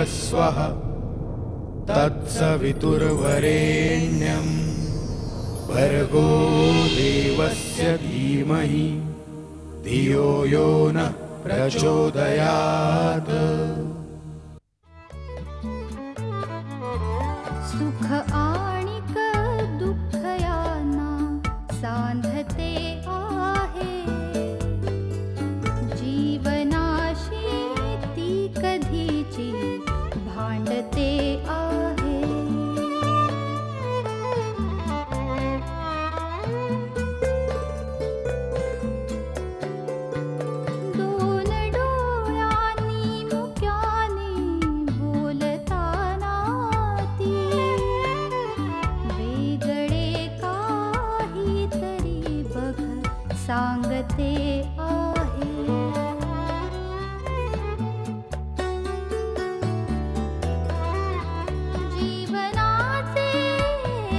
स्वः तत्सवितुर्वरेण्यं भर्गो देवस्य धीमहि धियो यो नः प्रचोदयात्। सुख आणिक दुःख यांना सांधते आहे, जीवनाशी ती कधीची भांडते आहे। दोन डोळ्यांनी मुक्याने बोलताना ती वेगळे काहीतरी बघ सांगते आहे। जीवनाचे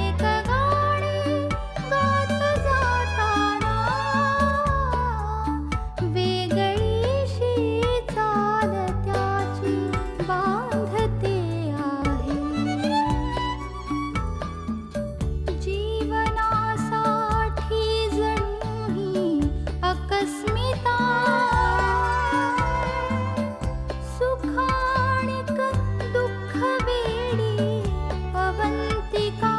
एक गाणे गात जाताना वेगळीशी चाल त्याची बांधते आहे। जीवनासाठी जणू ही अकस्मिता, सुखाणिक दुःख वेडी अवंतिका।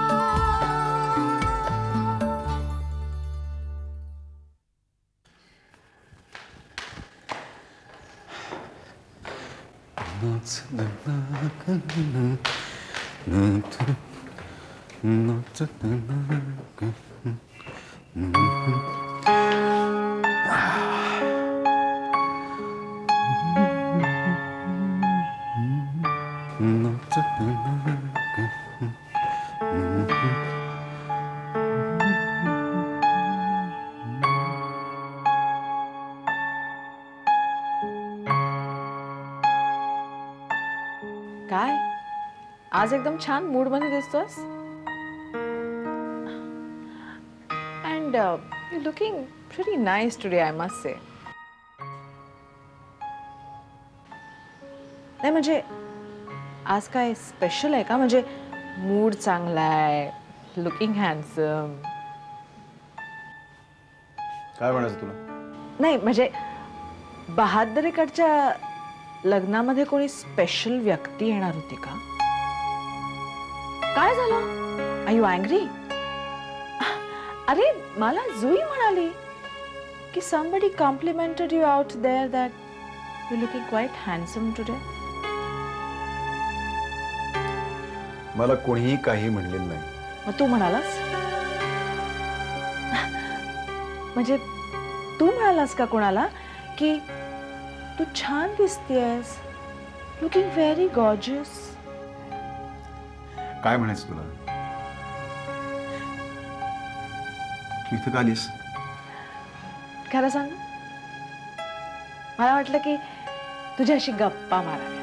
काय आज एकदम छान मूड मध्ये दिसतोस. And you looking pretty nice today, I must say. नाही म्हणजे आज काय स्पेशल आहे का? म्हणजे मूड चांगला आहे, लुकिंग हँडसम. काय म्हणायचं तुला? नाही म्हणजे बहादरीकडच्या लग्नामध्ये कोणी स्पेशल व्यक्ती येणार होती का? काय झालं? Are you angry? अरे मला जुई म्हणाली की somebody complimented you out there that you're looking quite handsome today. मला कोणीही काही म्हणलेलं नाही. मग तू म्हणालास? म्हणजे तू म्हणालास का कोणाला की तू छान दिसतेस, लुकिंग व्हेरी गॉर्जियस? काय म्हणायचं तुला? तू इथं का आलीस? खरं सांग, मला वाटलं की तुझ्याशी गप्पा माराव्या.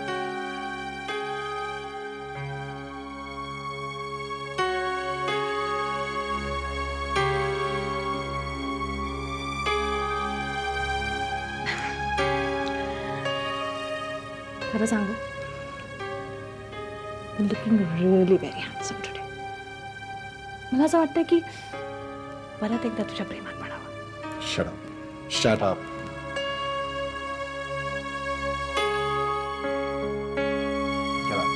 खरं सांगू, looking really very handsome today. मला असं वाटतं की परत एकदा तुझ्या प्रेमात पडावं. Shut up. Shut up. Get out.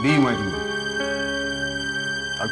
Leave my room. Out.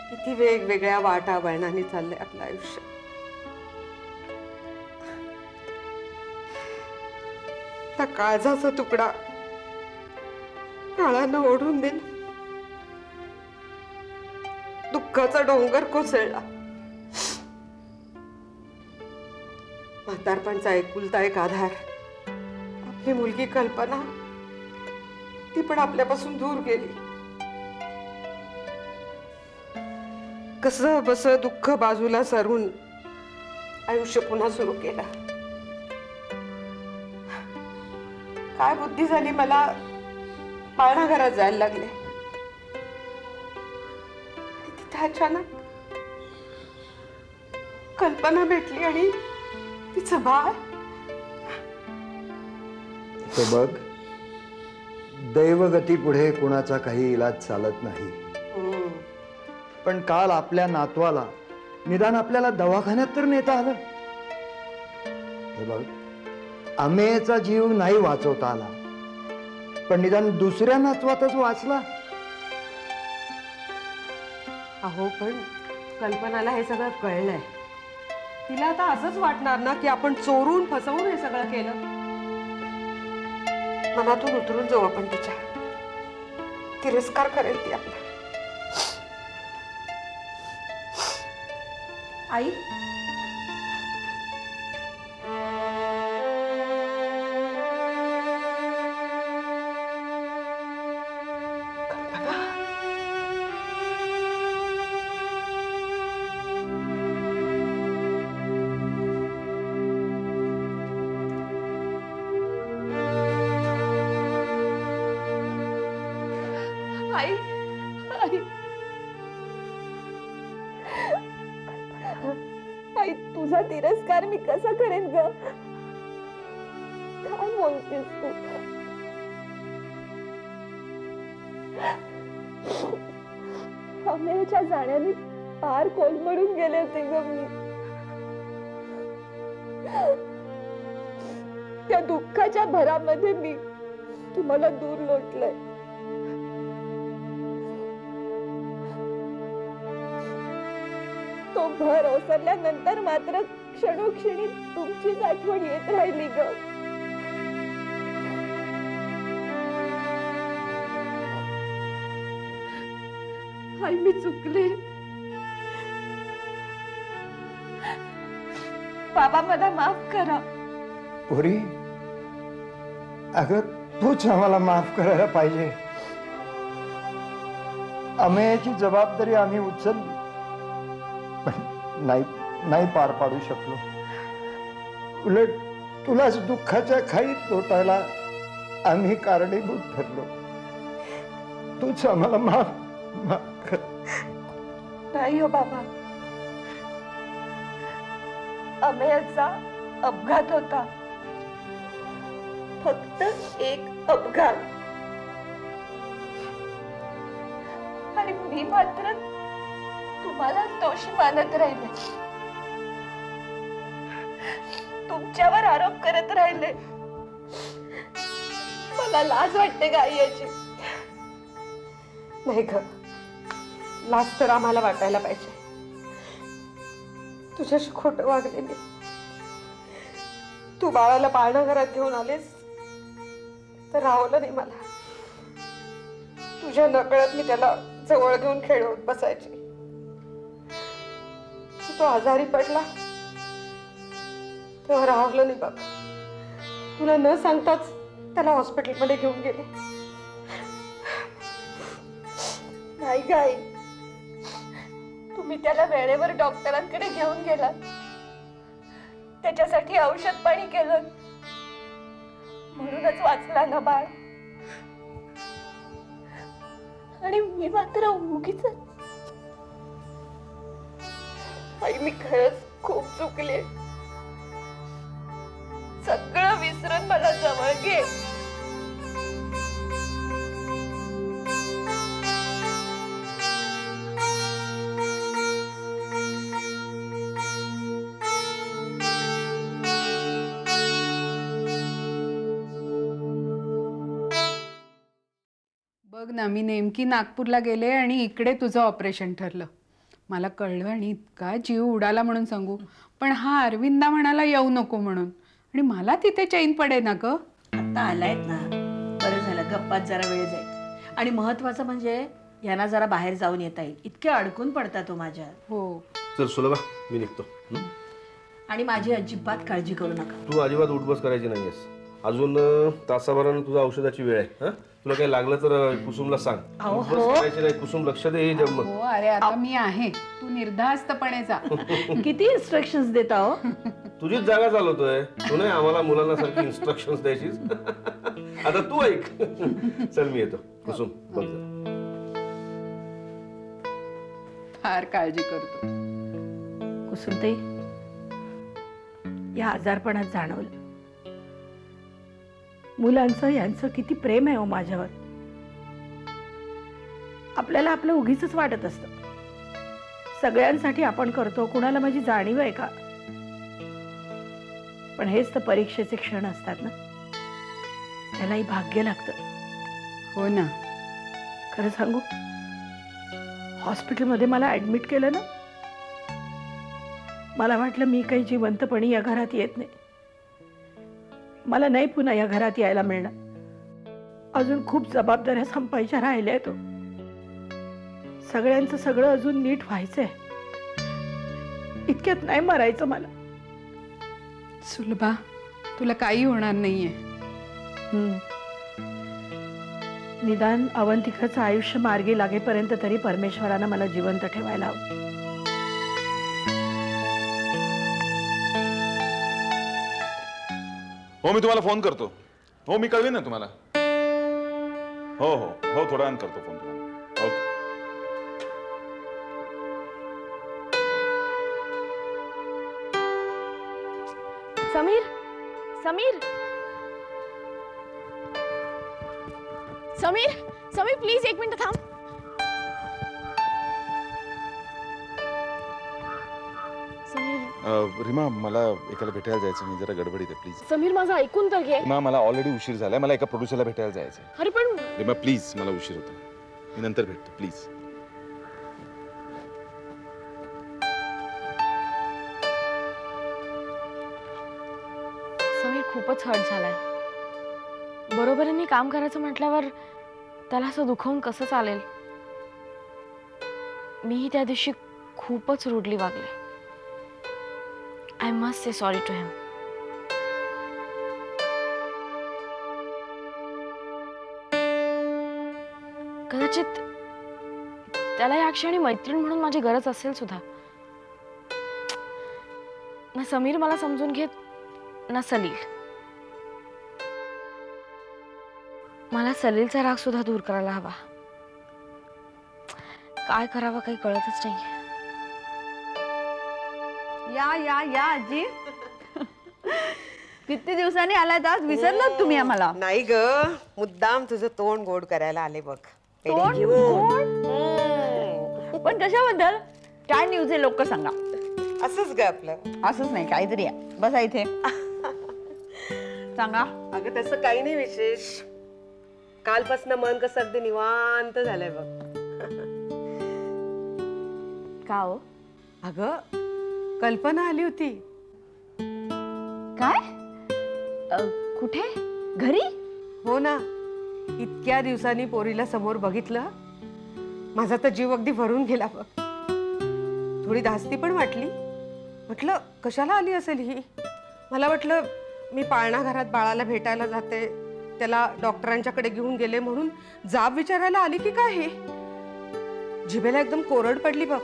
किती वेगवेगळ्या वाटा वळणाने चाललंय आपलं आयुष्य. त्या काळजाचा तुकडा काळानं ओढून दिला. दुःखाचा डोंगर कोसळला. म्हातारपणचा एकुलता एक आधार आपली मुलगी कल्पना, ती पण आपल्यापासून दूर गेली. कसं बस दुःख बाजूला सरून आयुष्य पुन्हा सुरू केलं. काय बुद्धी झाली मला, पाळणाघरात जायला लागले. तिथे अचानक कल्पना भेटली आणि तिचं बाळ. ते बघ, दैवगती पुढे कुणाचा काही इलाज चालत नाही. पण काल आपल्या नातवाला निदान आपल्याला दवाखान्यात तर नेता आलं. हे बघ, अमेयचा जीव नाही वाचवता आला, पण निदान दुसऱ्या नातवातच वाचला. अहो पण कल्पनाला हे सगळं कळलंय. तिला आता असंच वाटणार ना की आपण चोरून फसवून हे सगळं केलं. मनातून उतरून जाऊ आपण तिच्या. तिरस्कार करेल ती आपला. आई, आई, आई, आई, तुझा तिरस्कार मी कसा करेन ग? काय बोलतेस तू? अमेयच्या जाण्याने फार कोलमडून गेले होते ग मी. त्या दुःखाच्या भरामध्ये मी तुम्हाला दूर लोटलंय. तो भर ओसरल्यानंतर मात्र क्षणोक्षणी तुमचीच आठवण येत राहिली ग. आई, मी चुकले. बाबा, मला माफ करा. पुरी, अगं तूच आम्हाला माफ करायला पाहिजे. अमेयाची जबाबदारी आम्ही उचलली, पण नाही पार पाडू शकलो. उलट तुलाच दुःखाच्या खाईत लोटायला आम्ही कारणीभूत ठरलो. तूच आम्हाला माफ कर. नाही हो बाबा, अमेयाचा अपघात होता. फक्त एक अपघात. आणि मी मात्र तुम्हाला दोषी मानत राहिले, तुमच्यावर आरोप करत राहिले. मला लाज वाटते का आई याची? नाही ग, लाज तर आम्हाला वाटायला पाहिजे. तुझ्याशी खोटं वागले मी. तू बाळाला पाळणाघरात घेऊन आलेस तर राहवलं नाही मला. तुझ्या नकळत मी त्याला जवळ घेऊन खेळवत बसायची. तो आजारी पडला तेव्हा राहवलं नाही बाबा. तुला न सांगताच त्याला हॉस्पिटलमध्ये घेऊन गेले. नाही गाई, तुम्ही त्याला वेळेवर डॉक्टरांकडे घेऊन गेलात, त्याच्यासाठी औषध पाणी केलं, म्हणूनच वाचला ना बाळ. आणि मी मात्र उगीच. आई, मी खरंच खूप चुकले. सगळं विसरून मला जवळ घे. बघ ना, मी नेमकी नागपूरला गेले आणि इकडे तुझं ऑपरेशन ठरलं. मला कळलं आणि इतका जीव उडाला म्हणून सांगू. पण हा अरविंदा म्हणाला येऊ नको म्हणून, आणि मला तिथे चैन पडे ना ग. आता आलायत ना, बरं झालं. गप्पात जरा वेळ जाईल. आणि महत्वाचं म्हणजे यांना जरा बाहेर जाऊन येता येईल. इतके अडकून पडतात तो माझ्या. हो. चल सुलभा, मी निघतो. आणि माझी अजिबात काळजी करू नका. तू अजिबात उठबस करायची नाहीयेस. अजून तासाभरानं तुझा औषधाची वेळ आहे. हा, तुला काही लागलं तर कुसुमला सांग. उठबस करायची नाही. कुसुम लक्ष दे. हो, अरे आता मी आहे, तू निर्धास्तपणे जा. किती इन्स्ट्रक्शन्स देता हो. तुझीच जागा चालवतोय तू, नाही आम्हाला मुलांना सारखी इन्स्ट्रक्शन्स द्यायचीच. आता तू ऐक. चल मी येतो. कुसुम बघ जा. फार काळजी करतो. कुसुमताई, या आजारपणात जाणवलं मुलांचं यांचं किती प्रेम आहे हो माझ्यावर. आपल्याला आपलं उगीच वाटत असतं. सगळ्यांसाठी आपण करतो, कुणाला माझी जाणीव आहे का? पण हेच तर परीक्षेचे क्षण असतात ना, त्यालाही भाग्य लागतं. हो ना. खरं सांगू, हॉस्पिटलमध्ये मला ऍडमिट केलं ना, मला वाटलं मी काही जिवंतपणी या घरात येत नाही. मला नाही पुन्हा या घरात यायला मिळणार. अजून खूप जबाबदाऱ्या संपायच्या राहिल्या आहेत. सगळ्यांचं सगळं अजून नीट व्हायचंय. इतक्यात नाही मरायचं मला. सुलभा, तुला काही होणार नाहीये. निदान अवंतिकाचं आयुष्य मार्गी लागेपर्यंत तरी परमेश्वरानं मला जिवंत ठेवायला हवं. हो, मी तुम्हाला फोन करतो. हो, मी कळवीन ना तुम्हाला. हो हो हो, थोड्या वेळानं करतो फोन तुम्हाला. ओके. समीर, समीर, समीर, समीर प्लीज एक मिनिट थांब. समीर, रीमा, मला एकाला भेटायला जायचं. मी जरा गडबडीत आहे. प्लीज समीर माझं ऐकून तर घे. रीमा, मला ऑलरेडी उशीर झालाय. मला एका प्रोड्युसरला भेटायला जायचं आहे. अरे पण रीमा प्लीज, मला उशीर होतो. मी नंतर भेटतो. प्लीज. समीर खूपच हर्ट झालाय. बरोबरीने काम करायचं म्हटल्यावर त्याला असं दुखवून कसं चालेल. मीही त्या दिवशी खूपच रूडली वागले. I must say sorry to him. कदाचित त्याला या क्षणी मैत्रीण म्हणून माझी गरज असेल सुद्धा. ना समीर मला समजून घेत ना सलील. मला सलीलचा राग सुद्धा दूर करायला हवा. काय करावं काही कळतच नाही. या या या आजी. किती दिवसांनी आलात आज? विसरलात तुम्ही आम्हाला? नाही ग, मुद्दाम तुझं तोंड गोड करायला आले बघ. तोंड गोड? पण कशाबद्दल? काय न्यूज आहे लोक सांगा. असंच ग आपलं. असंच नाही, काहीतरी आहे. बसा इथे सांगा. अगं तसं काही नाही विशेष. कालपासून मन कसं अगदी निवांत झालंय बघ. का हो? अगं कल्पना आली होती. काय? कुठे? घरी? हो ना. इतक्या दिवसांनी पोरीला समोर बघितलं, माझा तर जीव अगदी भरून गेला बघ. थोडी धास्ती पण वाटली. म्हटलं कशाला आली असेल ही. मला वाटलं मी पाळणा घरात बाळाला भेटायला जाते, त्याला डॉक्टरांच्याकडे घेऊन गेले म्हणून जाब विचारायला आली की काय. हे जिभेला एकदम कोरड पडली बघ.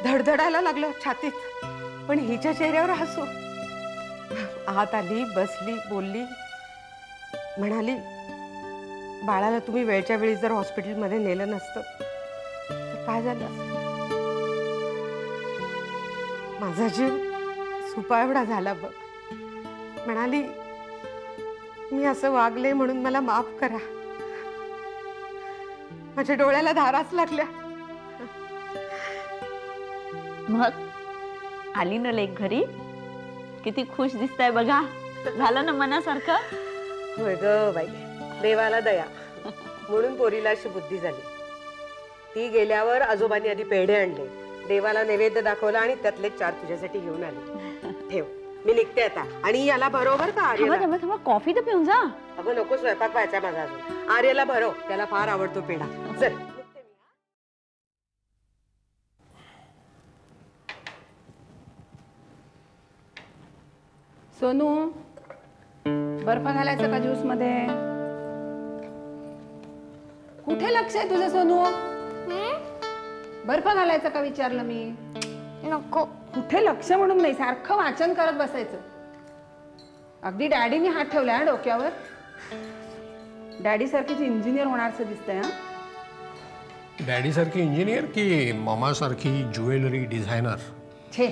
धडधडायला लागलं छातीत. पण हिच्या चेहऱ्यावर हसू. आत आली, बसली, बोलली, म्हणाली बाळाला तुम्ही वेळच्या वेळी जर हॉस्पिटलमध्ये नेलं नसतं तर काय झालं असतं. माझा जीव सुपा एवढा झाला बघ. म्हणाली मी असं वागले म्हणून मला माफ करा. माझ्या डोळ्याला धाराच लागल्या. मग आली ना लेक घरी. किती खुश दिसताय बघा. झालं ना मनासारखं. होय ग बाई, देवाला दया. म्हणून पोरीला अशी बुद्धी झाली. ती गेल्यावर आजोबांनी आधी पेढे आणले, देवाला नैवेद्य दाखवला आणि त्यातले 4 तुझ्यासाठी घेऊन आले. ठेव, मी निघते आता. आणि याला बरोबर का आर्यला? कॉफी तर पिऊन जा. अगं नको, स्वयंपाक व्हायचा माझा अजून. आर्यला भरव, त्याला फार आवडतो पेढा. चल. सोनू, बर्फ घालायचा का ज्यूस मध्ये? कुठे लक्ष आहे तुझं सोनू? बर्फ घालायचा का विचारलं मी. नको. कुठे लक्ष म्हणून नाही, सारखं वाचन करत बसायचं. अगदी डॅडीने हात ठेवलाय हा डोक्यावर. डॅडी सारखीच इंजिनियर होणारच दिसतंय. हा, डॅडी सारखी इंजिनियर की मामा सारखी ज्वेलरी डिझायनर? छे,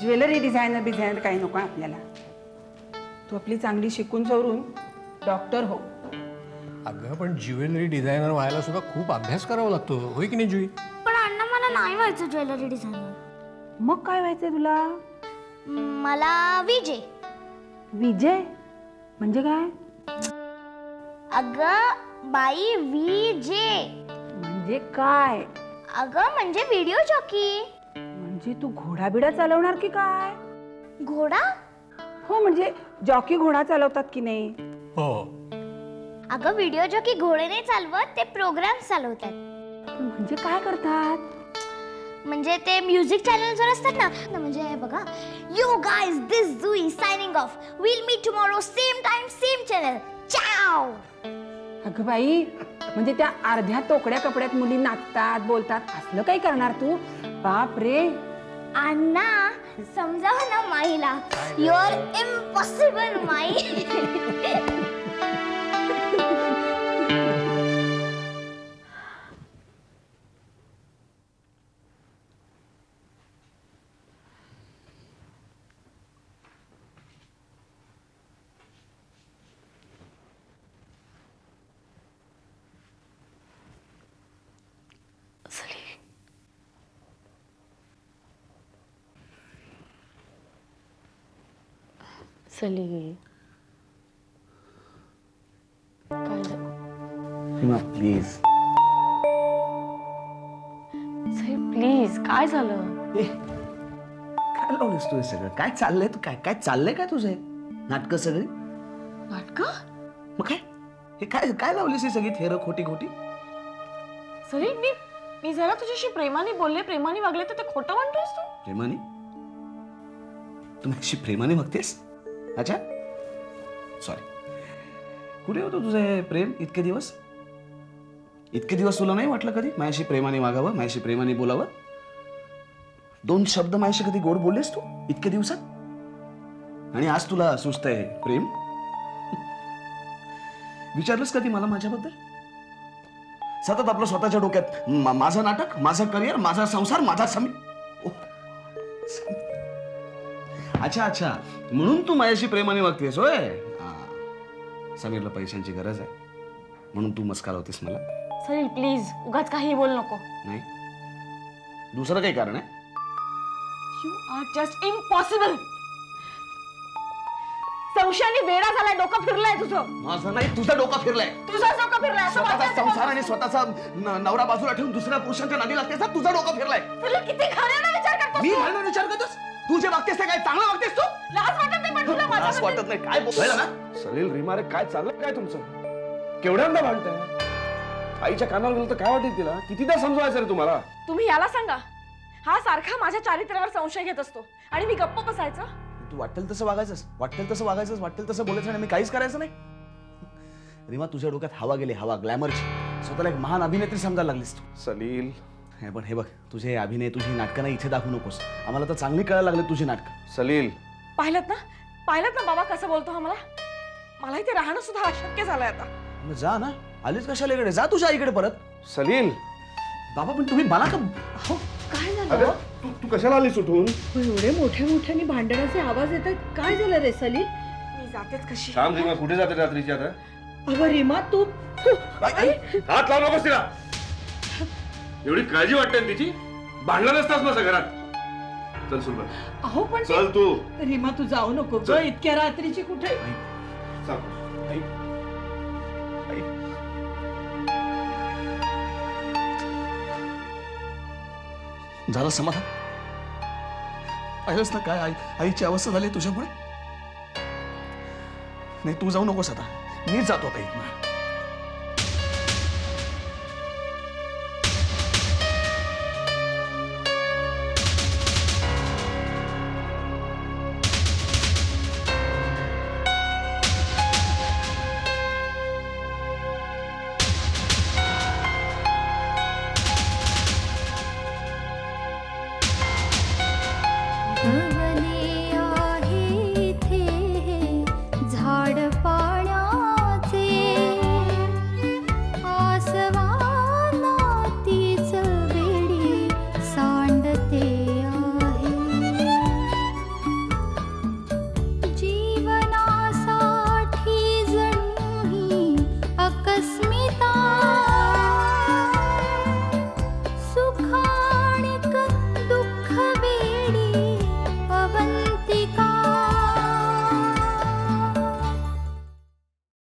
ज्वेलरी डिझायनर काही नको आपल्याला. तू आपली चांगली शिकून सवरून डॉक्टर हो. अगं पण ज्वेलरी डिझायनर व्हायला सुद्धा खूप अभ्यास करावा लागतो, होय की नाही जुई? पण अण्णा मला नाही व्हायचं ज्वेलरी डिझायनर. मग काय व्हायचंय तुला? मला विजय. विजय म्हणजे काय? अगं बाई, विजय म्हणजे काय? अगं म्हणजे व्हिडिओ जॉकी. म्हणजे तू घोडा बिडा चालवणार की काय? घोडा? हो, म्हणजे जॉकी घोडा चालवतात की नाही? हो. अगं व्हिडिओ जॉकी घोडे नाही चालवत, ते प्रोग्राम चालवतात. म्हणजे काय करतात? म्हणजे ते म्युझिक चॅनल्सवर असतात ना. म्हणजे हे बघा, you guys, this Jui signing off. Will meet tomorrow same time same channel. Ciao. अगं बाई, म्हणजे त्या अर्ध्या तोकड्या कपड्यात मुली नाचतात बोलतात असलं काही करणार तू? बाप रे. अण्णा समजाव ना माईला. यू आर इम्पॉसिबल माई. सली, काय सीमा प्लीज. प्लीज, काय झालं? काय लावलंस तू हे सगळं? काय चाललंय? तू काय चाललंय काय तुझं? नाटक सगळी? नाटक? मग काय हे काय लावलीस ही सगळी थेर खोटी खोटी? सरी, मी जरा तुझ्याशी प्रेमाने बोलले, प्रेमाने वागले, तर ते खोटं म्हणतोस तू? प्रेमाने? तू माझ्याशी प्रेमाने बघतेस? अच्छा, सॉरी. कुठे होतं तुझं हे प्रेम इतके दिवस? इतके दिवस तुला नाही वाटलं कधी माझ्याशी प्रेमाने वागावं, माझ्याशी प्रेमाने बोलावं? 2 शब्द माझ्याशी कधी गोड बोललेस तू इतके दिवसात? आणि आज तुला सुचतंय प्रेम? विचारलंस कधी मला माझ्याबद्दल? सतत आपलं स्वतःच्या डोक्यात माझं नाटक, माझं करिअर, माझा संसार, माझा समीर. अच्छा, म्हणून तू माझ्याशी प्रेमाने वागतेस होय? समीरला पैशांची गरज आहे म्हणून तू मस्कार होतीस मला? सरी प्लीज, उगाच काही बोल नको. नाही, दुसरं काही कारण आहे? You are just impossible. संशयाने वेडा झालाय, डोकं फिरलंय तुझं. माझं नाही, तुझं डोकं फिरलंय. तुझं डोकं फिरलंय. स्वतःचा संसार आणि स्वतःचा नवरा बाजूला ठेवून दुसऱ्या पुरुषांच्या नादी लागतेस ना, तुझं डोकं फिरलंय. तुला किती घाणेरडा विचार करतोस? मी घाणेरडा विचार करतोस? तू जे वागतेस ते काय चांगलं वागतेस तू? लाज वाटत नाही पण तुला माझ्या? लाज वाटत नाही? काय बोलायला ना? सलील, रीमा रे, काय चाललंय काय तुमचं? केवढ्यांदा भांडताय? आईच्या कानावर गेलं तर काय वाटेल तिला? कितीदा समजवायचं रे तुम्हाला? तुम्ही याला सांगा. हा सारखा माझ्या चारित्र्यावर संशय घेत असतो आणि मी गप्प बसायचं. तू वाटेल तसं वागायचंस, वाटेल तसं बोलायचं आणि मी काहीच करायचं नाही. रीमा, तुझ्या डोक्यात हवा गेली, हवा ग्लॅमरची. स्वतःला एक महान अभिनेत्री समजायला लागलीस तू. सलील, पण हे बघ, तुझे अभिनय, तुझी नाटकं नाही इथे दाखवू नकोस. आम्हाला तर चांगली कळायला लागली तुझी नाटकं. सलील, पाहिलं ना बाबा कसं बोलतो हा मला. मला इथे राहणं सुद्धा अशक्य झालंय आता. मग जा ना, आलीच कशाला इकडे? जा तुझ्या आईकडे परत. सलील. बाबा पण तुम्ही मला का? काय झालं? अगं तू कशाला आलीस उठून? एवढे मोठ्याने भांडणाचे आवाज येतात. काय झालं रे सलील? मी जातेच कशी? थांब रीमा, कुठे जाते रात्रीची आता? अगं रीमा, तू हात लावू नकोस तिला. एवढी काळजी वाटते ना तिची? भांडणार नसतास माझ्या घरात. चल सुरू. अहो पण चल तू. रीमा, तू जाऊ नको ग, इतक्या रात्रीची कुठे? झालं समाधान? पाहिलंच ना काय आईची अवस्था झाली तुझ्यामुळे. नाही तू जाऊ नकोस आता, मीच जातो आता इथनं. ग